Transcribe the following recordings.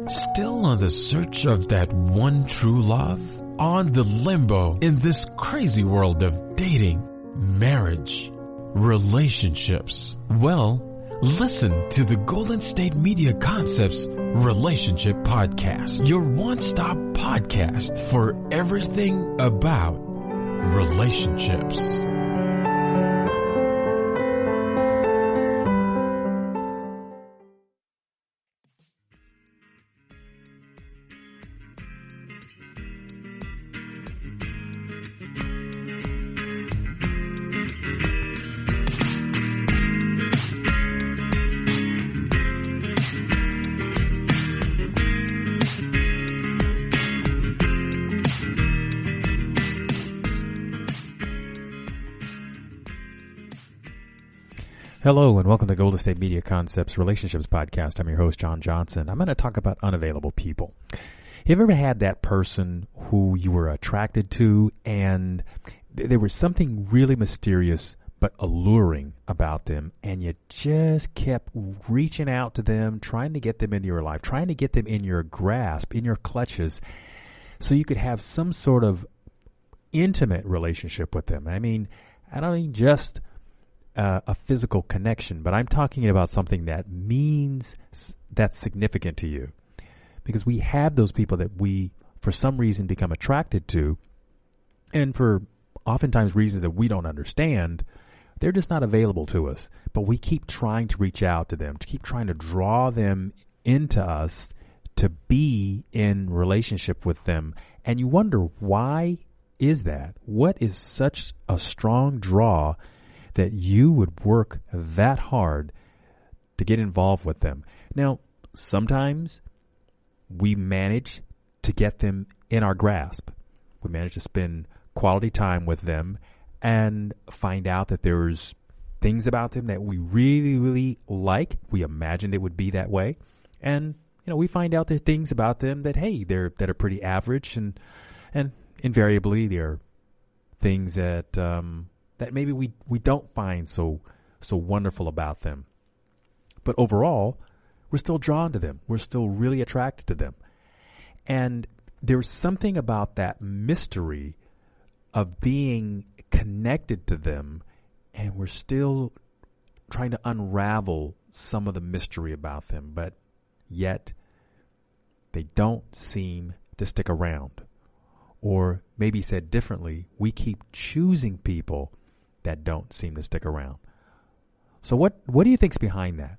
Still on the search of that one true love? On the limbo in this crazy world of dating, marriage, relationships? Well, listen to the Golden State Media Concepts Relationship Podcast, your one-stop podcast for everything about relationships. Hello and welcome to Golden State Media Concepts Relationships Podcast. I'm your host, John Johnson. I'm going to talk about unavailable people. Have you ever had that person who you were attracted to and there was something really mysterious but alluring about them, and you just kept reaching out to them, trying to get them into your life, trying to get them in your grasp, in your clutches, so you could have some sort of intimate relationship with them? I don't mean just a physical connection, but I'm talking about something that means that's significant to you, because we have those people that we, for some reason, become attracted to, and for oftentimes reasons that we don't understand, they're just not available to us. But we keep trying to reach out to them, to keep trying to draw them into us, to be in relationship with them. And you wonder, why is that? What is such a strong draw that you would work that hard to get involved with them? Now, sometimes we manage to get them in our grasp. We manage to spend quality time with them and find out that there's things about them that we really, really like. We imagined it would be that way. And, we find out there are things about them that, hey, that are pretty average, and invariably there are things that that maybe we don't find so wonderful about them. But overall, we're still drawn to them. We're still really attracted to them. And there's something about that mystery of being connected to them, and we're still trying to unravel some of the mystery about them, but yet they don't seem to stick around. Or maybe said differently, we keep choosing people that don't seem to stick around. So what do you think's behind that?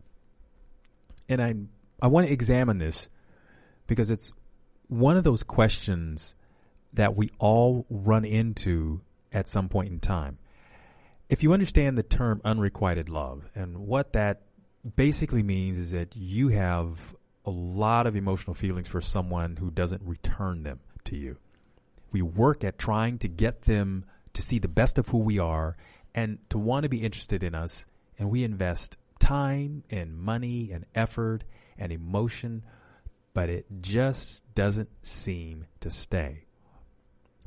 And I want to examine this because it's one of those questions that we all run into at some point in time. If you understand the term unrequited love, and what that basically means is that you have a lot of emotional feelings for someone who doesn't return them to you. We work at trying to get them to see the best of who we are and to want to be interested in us, and we invest time and money and effort and emotion, but it just doesn't seem to stay.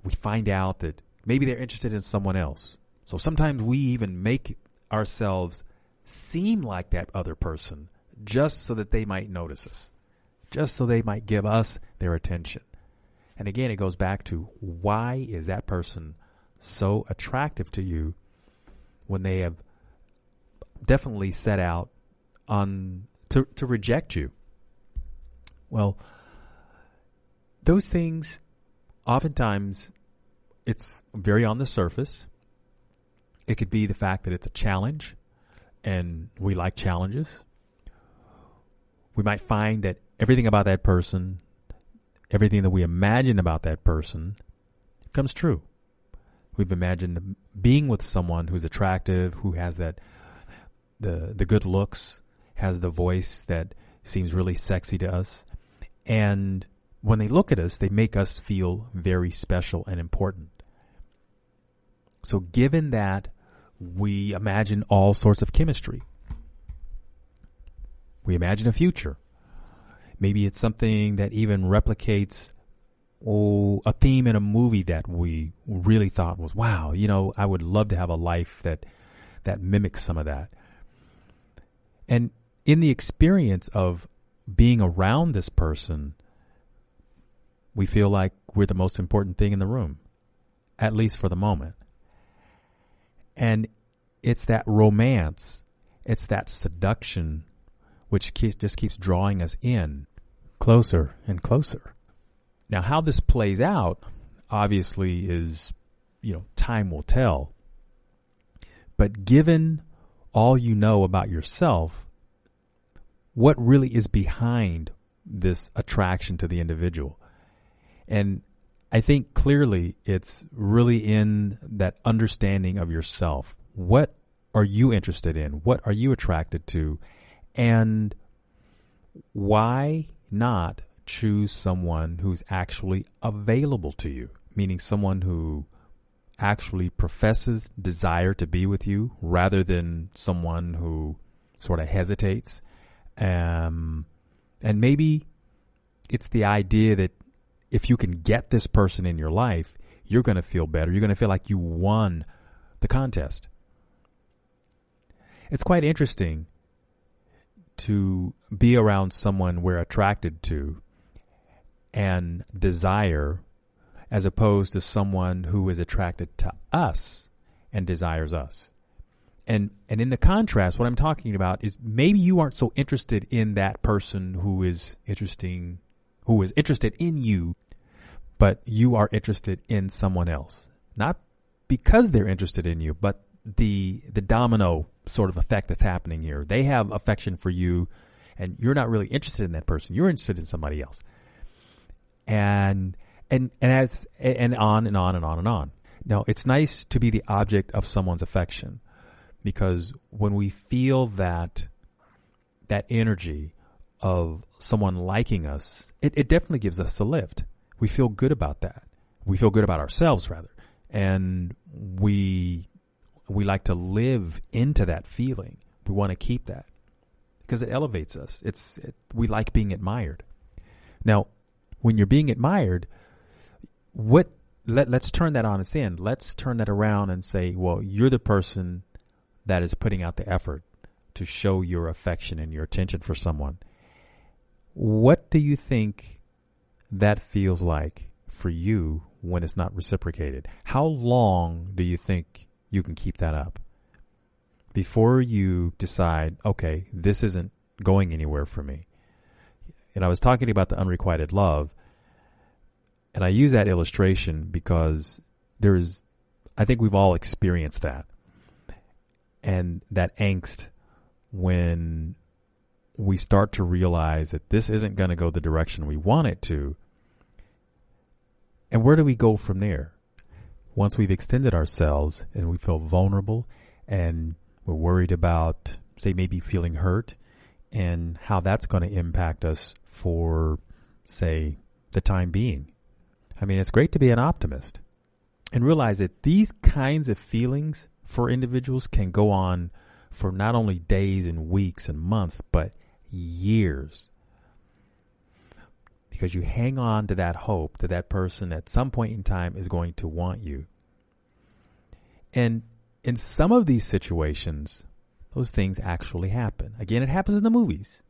We find out that maybe they're interested in someone else. So sometimes we even make ourselves seem like that other person just so that they might notice us, just so they might give us their attention. And again, it goes back to, why is that person so attractive to you when they have definitely set out to reject you? Well, those things, oftentimes, it's very on the surface. It could be the fact that it's a challenge, and we like challenges. We might find that everything about that person, everything that we imagine about that person, comes true. We've imagined being with someone who's attractive, who has the good looks, has the voice that seems really sexy to us. And when they look at us, they make us feel very special and important. So given that, we imagine all sorts of chemistry. We imagine a future. Maybe it's something that even replicates a theme in a movie that we really thought was, wow, I would love to have a life that mimics some of that. And in the experience of being around this person, we feel like we're the most important thing in the room, at least for the moment. And it's that romance, it's that seduction, which just keeps drawing us in closer and closer. Now, how this plays out, obviously, is, time will tell. But given all you know about yourself, what really is behind this attraction to the individual? And I think clearly it's really in that understanding of yourself. What are you interested in? What are you attracted to? And why not choose someone who's actually available to you? Meaning someone who actually professes desire to be with you rather than someone who sort of hesitates. And maybe it's the idea that if you can get this person in your life, you're going to feel better. You're going to feel like you won the contest. It's quite interesting to be around someone we're attracted to and desire, as opposed to someone who is attracted to us and desires us. And in the contrast, what I'm talking about is maybe you aren't so interested in that person who is interested in you, but you are interested in someone else. Not because they're interested in you, but the domino sort of effect that's happening here. They have affection for you, and you're not really interested in that person. You're interested in somebody else. And on and on and on and on and on. Now, it's nice to be the object of someone's affection, because when we feel that energy of someone liking us, it definitely gives us a lift. We feel good about that. We feel good about ourselves, rather. And we like to live into that feeling. We want to keep that because it elevates us. We like being admired. Now, when you're being admired, let's turn that on its end. Let's turn that around and say, well, you're the person that is putting out the effort to show your affection and your attention for someone. What do you think that feels like for you when it's not reciprocated? How long do you think you can keep that up before you decide, okay, this isn't going anywhere for me? And I was talking about the unrequited love, and I use that illustration because I think we've all experienced that. And that angst when we start to realize that this isn't going to go the direction we want it to. And where do we go from there? Once we've extended ourselves and we feel vulnerable and we're worried about, say, maybe feeling hurt and how that's going to impact us for, say, the time being. I mean, it's great to be an optimist and realize that these kinds of feelings for individuals can go on for not only days and weeks and months, but years. Because you hang on to that hope that that person at some point in time is going to want you. And in some of these situations, those things actually happen. Again, it happens in the movies.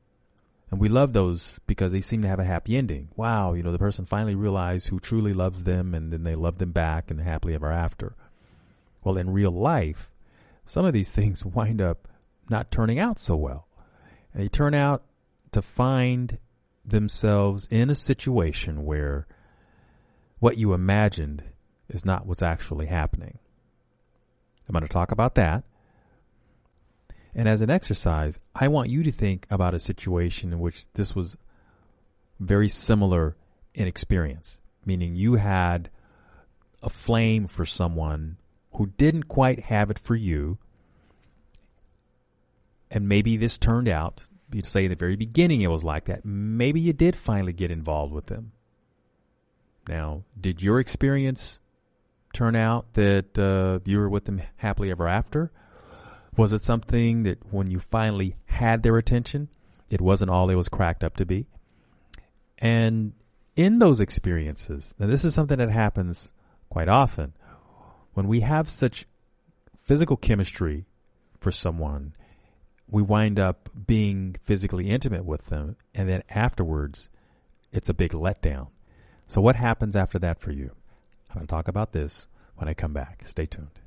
And we love those because they seem to have a happy ending. Wow, the person finally realized who truly loves them, and then they love them back and happily ever after. Well, in real life, some of these things wind up not turning out so well. And they turn out to find themselves in a situation where what you imagined is not what's actually happening. I'm going to talk about that. And as an exercise, I want you to think about a situation in which this was very similar in experience, meaning you had a flame for someone who didn't quite have it for you, and maybe this turned out, you'd say at the very beginning it was like that. Maybe you did finally get involved with them. Now, did your experience turn out that you were with them happily ever after? Was it something that when you finally had their attention, it wasn't all it was cracked up to be? And in those experiences, now this is something that happens quite often, when we have such physical chemistry for someone, we wind up being physically intimate with them, and then afterwards, it's a big letdown. So what happens after that for you? I'm going to talk about this when I come back. Stay tuned.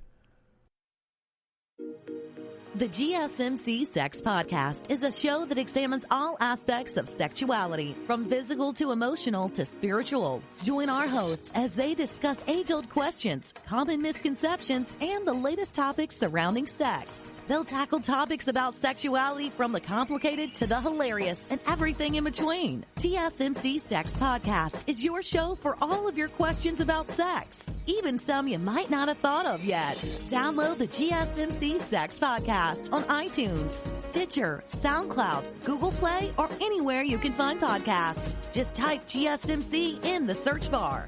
The GSMC Sex Podcast is a show that examines all aspects of sexuality, from physical to emotional to spiritual. Join our hosts as they discuss age-old questions, common misconceptions, and the latest topics surrounding sex. They'll tackle topics about sexuality from the complicated to the hilarious and everything in between. GSMC Sex Podcast is your show for all of your questions about sex, even some you might not have thought of yet. Download the GSMC Sex Podcast on iTunes, Stitcher, SoundCloud, Google Play, or anywhere you can find podcasts. Just type GSMC in the search bar.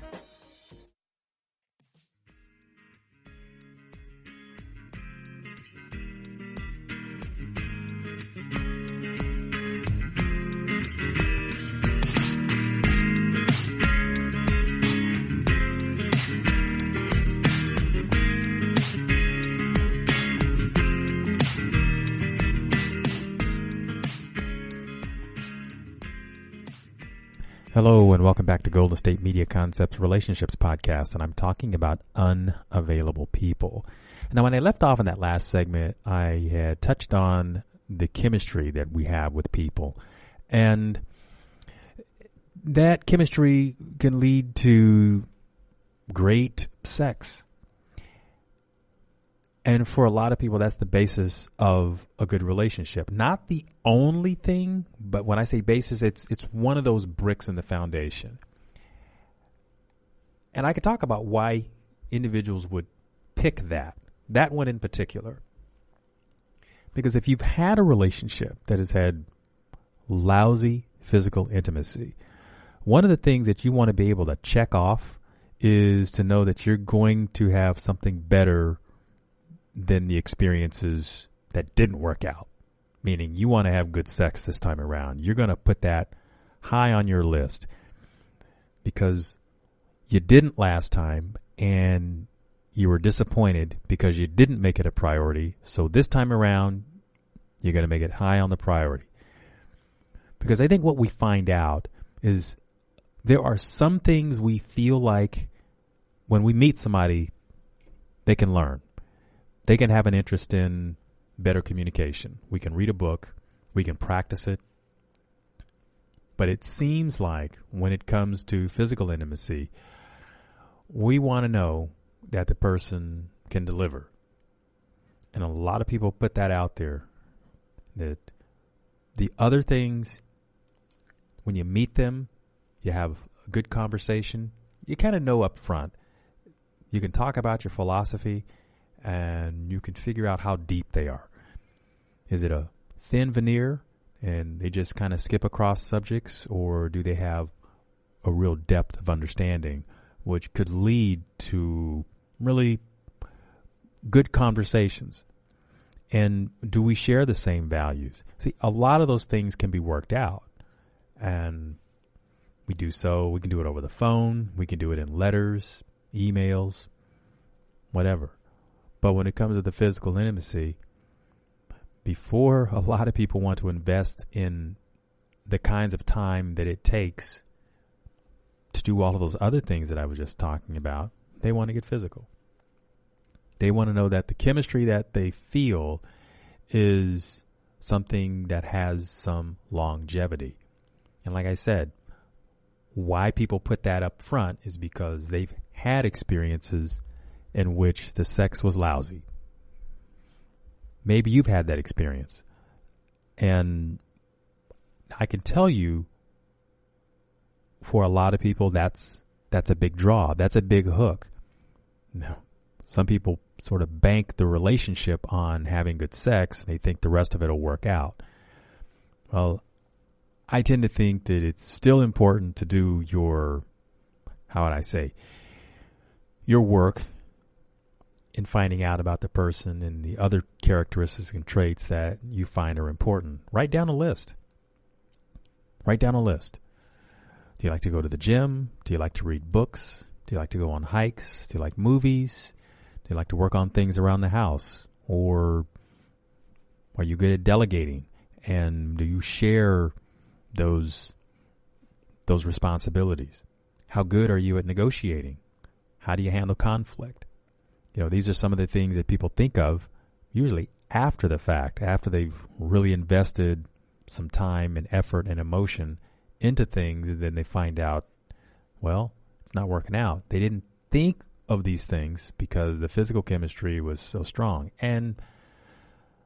Hello and welcome back to Golden State Media Concepts Relationships Podcast, and I'm talking about unavailable people. Now, when I left off in that last segment, I had touched on the chemistry that we have with people, and that chemistry can lead to great sex. And for a lot of people, that's the basis of a good relationship. Not the only thing, but when I say basis, it's one of those bricks in the foundation. And I could talk about why individuals would pick that one in particular. Because if you've had a relationship that has had lousy physical intimacy, one of the things that you want to be able to check off is to know that you're going to have something better than the experiences that didn't work out. Meaning you want to have good sex this time around. You're going to put that high on your list because you didn't last time and you were disappointed because you didn't make it a priority. So this time around, you're going to make it high on the priority. Because I think what we find out is there are some things we feel like when we meet somebody, they can learn. They can have an interest in better communication. We can read a book. We can practice it. But it seems like when it comes to physical intimacy, we want to know that the person can deliver. And a lot of people put that out there, that the other things, when you meet them, you have a good conversation, you kind of know up front. You can talk about your philosophy, and you can figure out how deep they are. Is it a thin veneer and they just kind of skip across subjects, or do they have a real depth of understanding which could lead to really good conversations? And do we share the same values? See, a lot of those things can be worked out, and we do so. We can do it over the phone. We can do it in letters, emails, whatever. But when it comes to the physical intimacy, before a lot of people want to invest in the kinds of time that it takes to do all of those other things that I was just talking about, they want to get physical. They want to know that the chemistry that they feel is something that has some longevity. And like I said, why people put that up front is because they've had experiences in which the sex was lousy. Maybe you've had that experience. And I can tell you, for a lot of people, that's a big draw. That's a big hook. No. Some people sort of bank the relationship on having good sex. They think the rest of it will work out. Well, I tend to think that it's still important to do your, your work in finding out about the person and the other characteristics and traits that you find are important. Write down a list. Write down a list. Do you like to go to the gym? Do you like to read books? Do you like to go on hikes? Do you like movies? Do you like to work on things around the house? Or Are you good at delegating? And do you share those responsibilities? How good are you at negotiating? How do you handle conflict? These are some of the things that people think of usually after the fact, after they've really invested some time and effort and emotion into things, and then they find out, well, it's not working out. They didn't think of these things because the physical chemistry was so strong. And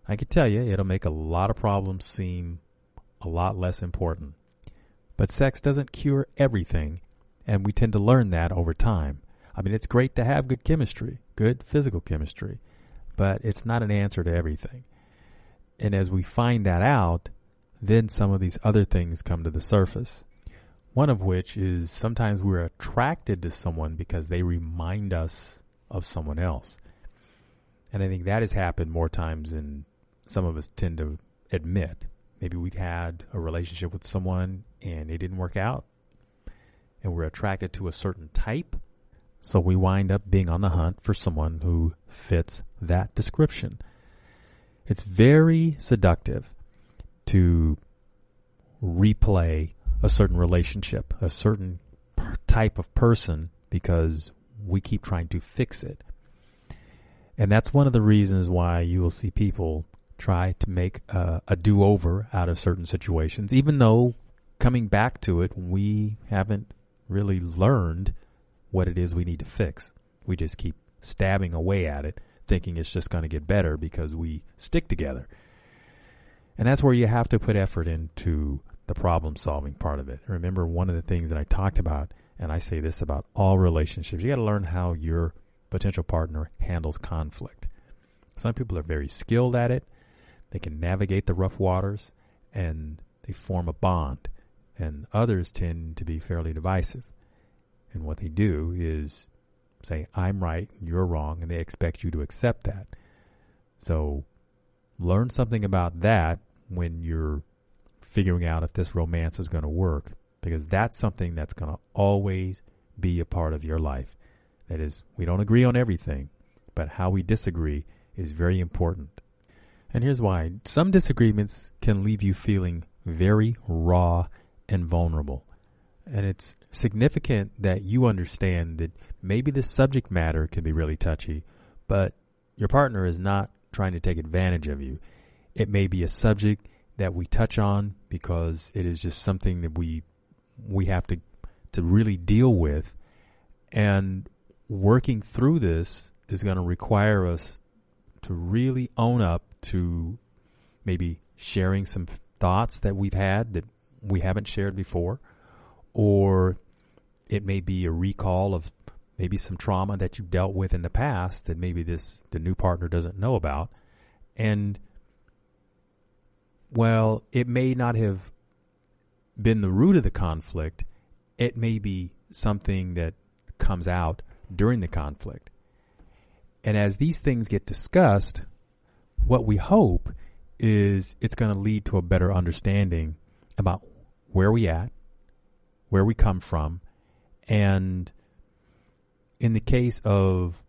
I can tell you, it'll make a lot of problems seem a lot less important. But sex doesn't cure everything, and we tend to learn that over time. I mean, it's great to have good chemistry, good physical chemistry, but it's not an answer to everything. And as we find that out, then some of these other things come to the surface. One of which is sometimes we're attracted to someone because they remind us of someone else. And I think that has happened more times than some of us tend to admit. Maybe we've had a relationship with someone and it didn't work out, and we're attracted to a certain type. So we wind up being on the hunt for someone who fits that description. It's very seductive to replay a certain relationship, a certain type of person, because we keep trying to fix it. And that's one of the reasons why you will see people try to make a do-over out of certain situations, even though coming back to it, we haven't really learned what it is we need to fix. We just keep stabbing away at it, thinking it's just going to get better because we stick together. And that's where you have to put effort into the problem-solving part of it. Remember, one of the things that I talked about, and I say this about all relationships, you got to learn how your potential partner handles conflict. Some people are very skilled at it. They can navigate the rough waters, and they form a bond. And others tend to be fairly divisive. And what they do is say, I'm right, you're wrong, and they expect you to accept that. So learn something about that when you're figuring out if this romance is going to work, because that's something that's going to always be a part of your life. That is, we don't agree on everything, but how we disagree is very important. And here's why. Some disagreements can leave you feeling very raw and vulnerable. And it's significant that you understand that maybe the subject matter can be really touchy, but your partner is not trying to take advantage of you. It may be a subject that we touch on because it is just something that we have to really deal with. And working through this is going to require us to really own up to maybe sharing some thoughts that we've had that we haven't shared before, or it may be a recall of maybe some trauma that you dealt with in the past that maybe the new partner doesn't know about. And well, it may not have been the root of the conflict. It may be something that comes out during the conflict. And as these things get discussed, what we hope is it's going to lead to a better understanding about where we at, where we come from, and in the case of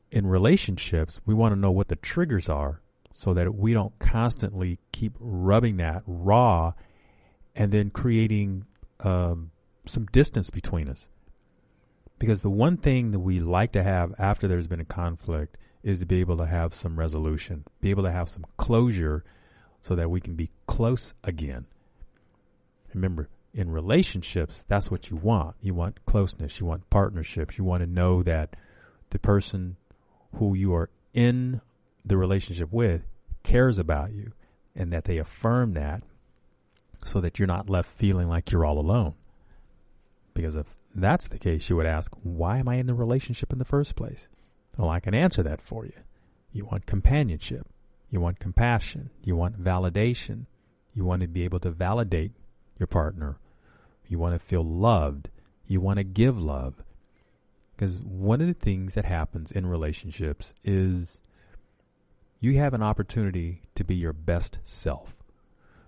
in relationships, we want to know what the triggers are so that we don't constantly keep rubbing that raw and then creating some distance between us. Because the one thing that we like to have after there's been a conflict is to be able to have some resolution, be able to have some closure so that we can be close again. Remember, in relationships, that's what you want. You want closeness. You want partnerships. You want to know that the person who you are in the relationship with cares about you and that they affirm that so that you're not left feeling like you're all alone. Because if that's the case, you would ask, why am I in the relationship in the first place? Well, I can answer that for you. You want companionship. You want compassion. You want validation. You want to be able to validate your partner. You want to feel loved. You want to give love. Because one of the things that happens in relationships is you have an opportunity to be your best self.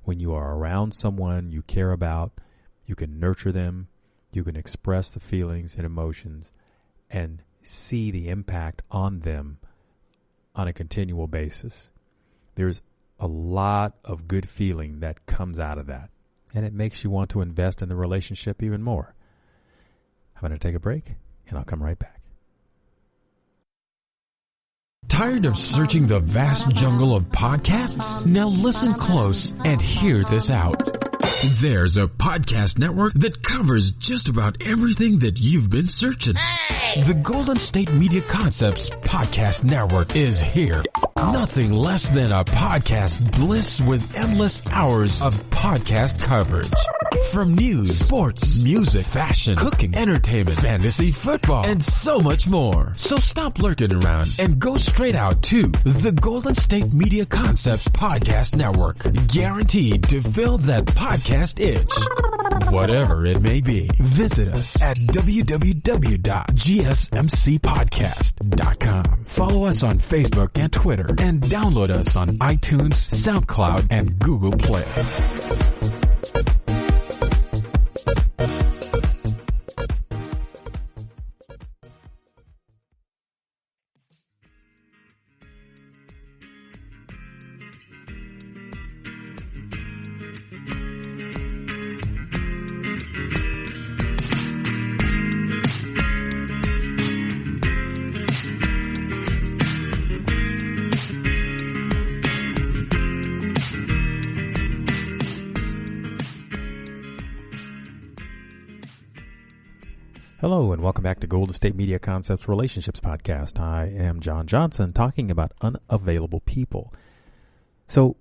When you are around someone you care about, you can nurture them, you can express the feelings and emotions and see the impact on them on a continual basis. There's a lot of good feeling that comes out of that. And it makes you want to invest in the relationship even more. I'm going to take a break, and I'll come right back. Tired of searching the vast jungle of podcasts? Now listen close and hear this out. There's a podcast network that covers just about everything that you've been searching. The Golden State Media Concepts Podcast Network is here. Nothing less than a podcast bliss with endless hours of podcast coverage. From news, sports, music, fashion, cooking, entertainment, fantasy, football, and so much more. So stop lurking around and go straight out to the Golden State Media Concepts Podcast Network. Guaranteed to fill that podcast itch. Whatever it may be. Visit us at www.gsmcpodcast.com. Follow us on Facebook and Twitter, and download us on iTunes, SoundCloud, and Google Play. Hello, and welcome back to Golden State Media Concepts Relationships Podcast. I am John Johnson, talking about unavailable people. So,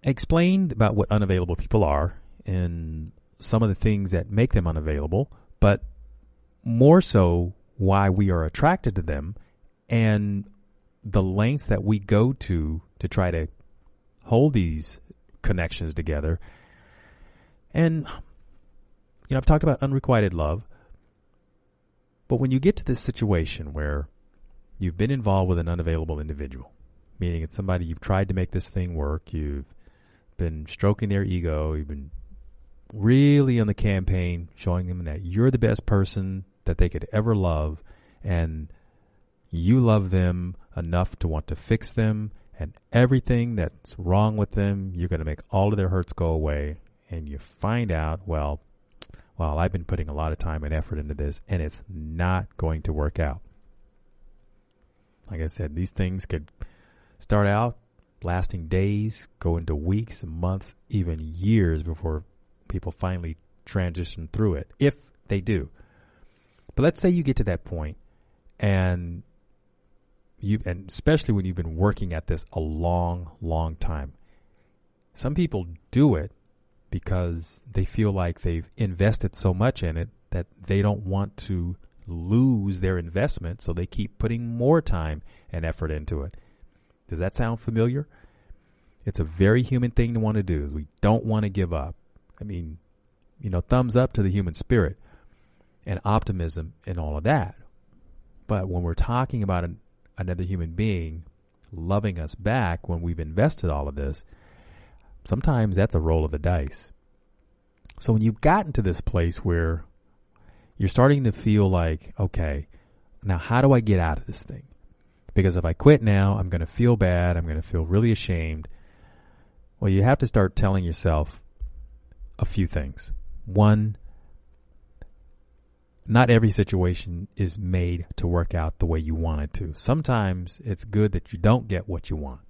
I explained about what unavailable people are and some of the things that make them unavailable, but more so why we are attracted to them and the lengths that we go to try to hold these connections together. And, I've talked about unrequited love. But when you get to this situation where you've been involved with an unavailable individual, meaning it's somebody you've tried to make this thing work, you've been stroking their ego, you've been really on the campaign showing them that you're the best person that they could ever love, and you love them enough to want to fix them, and everything that's wrong with them, you're going to make all of their hurts go away, and you find out, well, I've been putting a lot of time and effort into this, and it's not going to work out. Like I said, these things could start out lasting days, go into weeks, months, even years before people finally transition through it, if they do. But let's say you get to that point, and especially when you've been working at this a long, long time. Some people do it because they feel like they've invested so much in it that they don't want to lose their investment, so they keep putting more time and effort into it. Does that sound familiar? It's a very human thing to want to do. We don't want to give up. I mean, thumbs up to the human spirit and optimism and all of that. But when we're talking about another human being loving us back when we've invested all of this, sometimes that's a roll of the dice. So when you've gotten to this place where you're starting to feel like, okay, now how do I get out of this thing? Because if I quit now, I'm going to feel bad. I'm going to feel really ashamed. Well, you have to start telling yourself a few things. One, not every situation is made to work out the way you want it to. Sometimes it's good that you don't get what you want.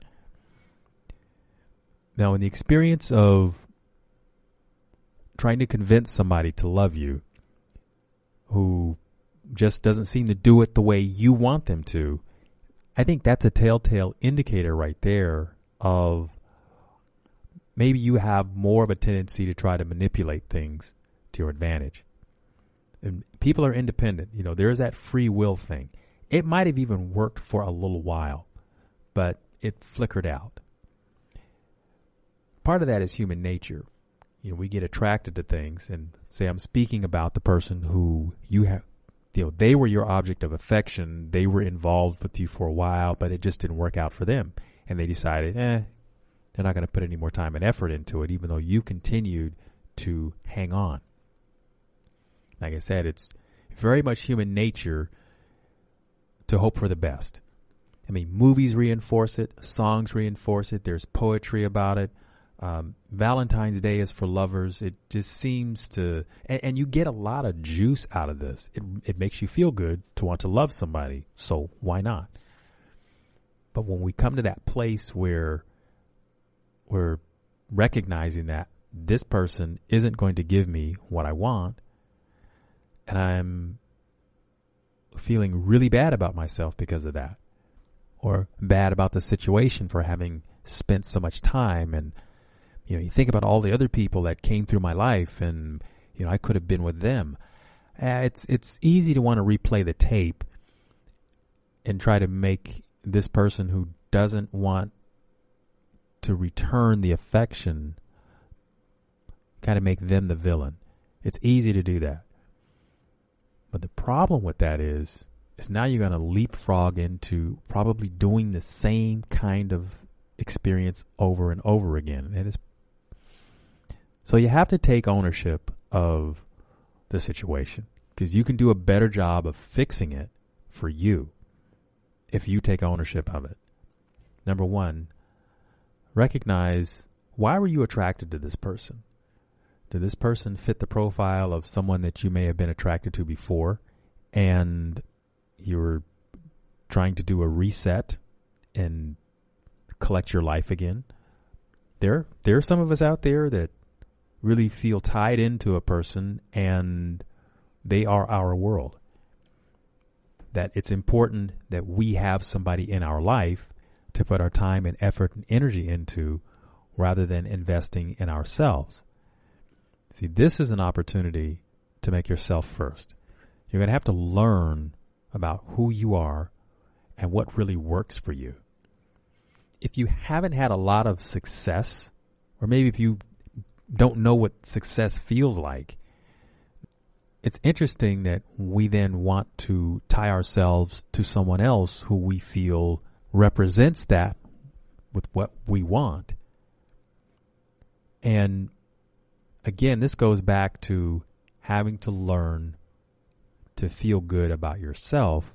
Now, in the experience of trying to convince somebody to love you who just doesn't seem to do it the way you want them to, I think that's a telltale indicator right there of maybe you have more of a tendency to try to manipulate things to your advantage. And people are independent. There's that free will thing. It might have even worked for a little while, but it flickered out. Part of that is human nature. We get attracted to things, and say I'm speaking about the person who you have, they were your object of affection. They were involved with you for a while, but it just didn't work out for them. And they decided, they're not going to put any more time and effort into it, even though you continued to hang on. Like I said, it's very much human nature to hope for the best. I mean, movies reinforce it, songs reinforce it, there's poetry about it. Valentine's Day is for lovers. It just seems to, and you get a lot of juice out of this. It makes you feel good to want to love somebody, so why not? But when we come to that place where we're recognizing that this person isn't going to give me what I want, and I'm feeling really bad about myself because of that, or bad about the situation for having spent so much time, and you think about all the other people that came through my life, and I could have been with them. It's easy to want to replay the tape and try to make this person who doesn't want to return the affection, kind of make them the villain. It's easy to do that. But the problem with that is now you're going to leapfrog into probably doing the same kind of experience over and over again. So you have to take ownership of the situation, because you can do a better job of fixing it for you if you take ownership of it. Number one, recognize, why were you attracted to this person? Did this person fit the profile of someone that you may have been attracted to before, and you were trying to do a reset and collect your life again? There are some of us out there that really feel tied into a person, and they are our world. That it's important that we have somebody in our life to put our time and effort and energy into, rather than investing in ourselves. See, this is an opportunity to make yourself first. You're going to have to learn about who you are and what really works for you. If you haven't had a lot of success, or maybe if you don't know what success feels like, it's interesting that we then want to tie ourselves to someone else who we feel represents that with what we want. And again, this goes back to having to learn to feel good about yourself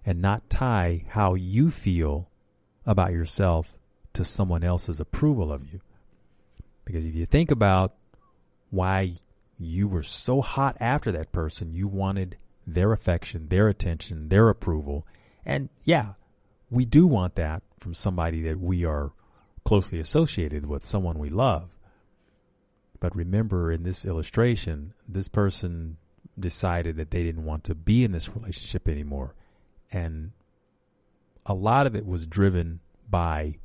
and not tie how you feel about yourself to someone else's approval of you. Because if you think about why you were so hot after that person, you wanted their affection, their attention, their approval. And yeah, we do want that from somebody that we are closely associated with, someone we love. But remember, in this illustration, this person decided that they didn't want to be in this relationship anymore. And a lot of it was driven by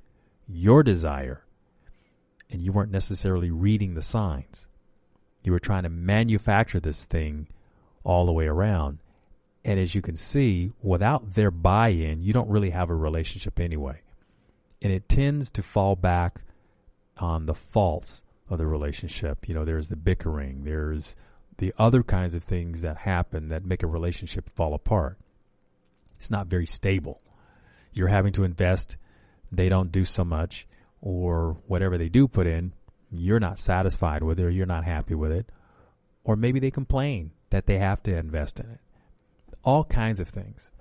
your desire. And you weren't necessarily reading the signs. You were trying to manufacture this thing all the way around. And as you can see, without their buy-in, you don't really have a relationship anyway. And it tends to fall back on the faults of the relationship. There's the bickering. There's the other kinds of things that happen that make a relationship fall apart. It's not very stable. You're having to invest. They don't do so much. Or whatever they do put in, you're not satisfied with it, or you're not happy with it. Or maybe they complain that they have to invest in it. All kinds of things.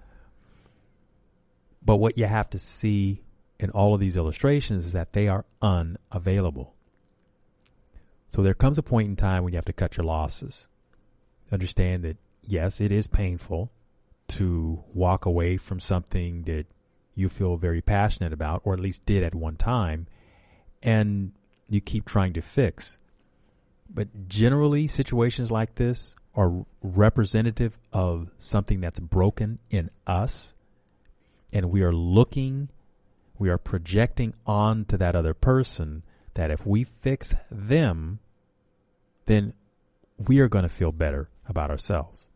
But what you have to see in all of these illustrations is that they are unavailable. So there comes a point in time when you have to cut your losses. Understand that, yes, it is painful to walk away from something that you feel very passionate about, or at least did at one time, and you keep trying to fix. But generally, situations like this are representative of something that's broken in us, and we are projecting onto that other person that if we fix them, then we are going to feel better about ourselves.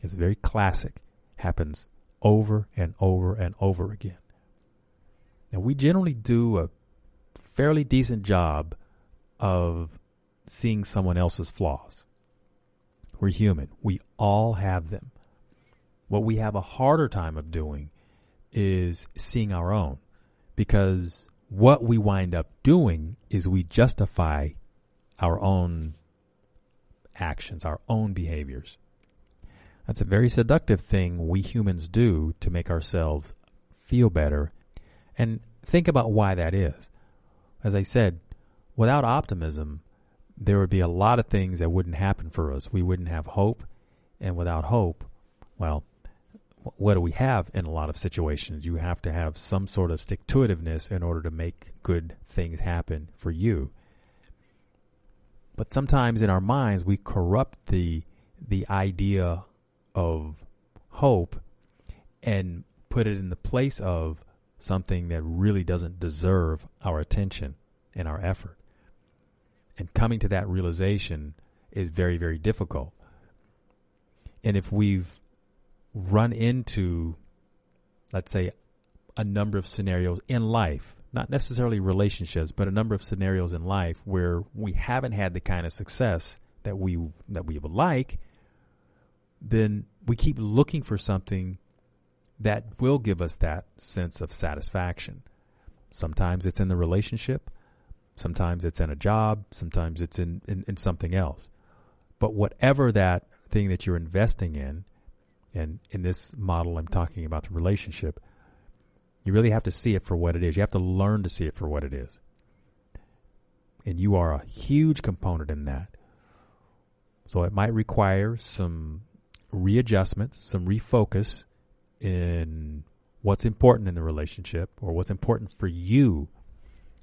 It's very classic. Happens over and over and over again. Now, we generally do a fairly decent job of seeing someone else's flaws. We're human. We all have them. What we have a harder time of doing is seeing our own, because what we wind up doing is we justify our own actions, our own behaviors. That's a very seductive thing we humans do to make ourselves feel better. And think about why that is. As I said, without optimism, there would be a lot of things that wouldn't happen for us. We wouldn't have hope. And without hope, well, what do we have in a lot of situations? You have to have some sort of stick-to-itiveness in order to make good things happen for you. But sometimes in our minds, we corrupt the idea of hope and put it in the place of something that really doesn't deserve our attention and our effort. And coming to that realization is very, very difficult. And if we've run into, let's say, a number of scenarios in life, not necessarily relationships, but a number of scenarios in life where we haven't had the kind of success that we would like, then we keep looking for something that will give us that sense of satisfaction. Sometimes it's in the relationship, sometimes it's in a job, sometimes it's in something else. But whatever that thing that you're investing in, and in this model I'm talking about the relationship, you really have to see it for what it is. You have to learn to see it for what it is. And you are a huge component in that. So it might require some readjustments, some refocus in what's important in the relationship or what's important for you,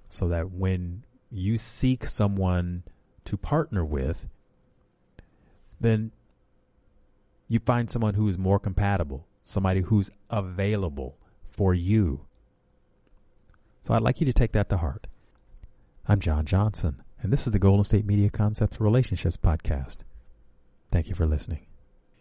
so that when you seek someone to partner with, then you find someone who is more compatible, somebody who's available for you. So I'd like you to take that to heart. I'm John Johnson, and this is the Golden State Media Concepts Relationships Podcast. Thank you for listening.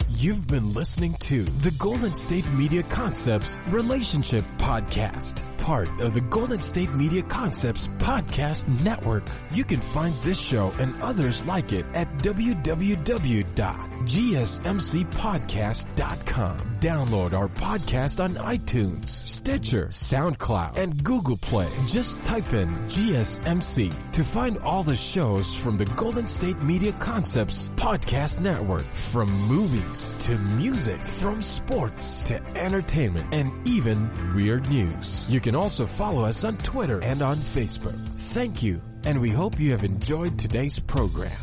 You've been listening to the Golden State Media Concepts Relationship Podcast, part of the Golden State Media Concepts Podcast Network. You can find this show and others like it at www.gsmcpodcast.com. Download our podcast on iTunes, Stitcher, SoundCloud, and Google Play. Just type in GSMC to find all the shows from the Golden State Media Concepts Podcast Network, from movies to music, from sports to entertainment, and even weird news. You can also follow us on Twitter and on Facebook. Thank you, and we hope you have enjoyed today's program.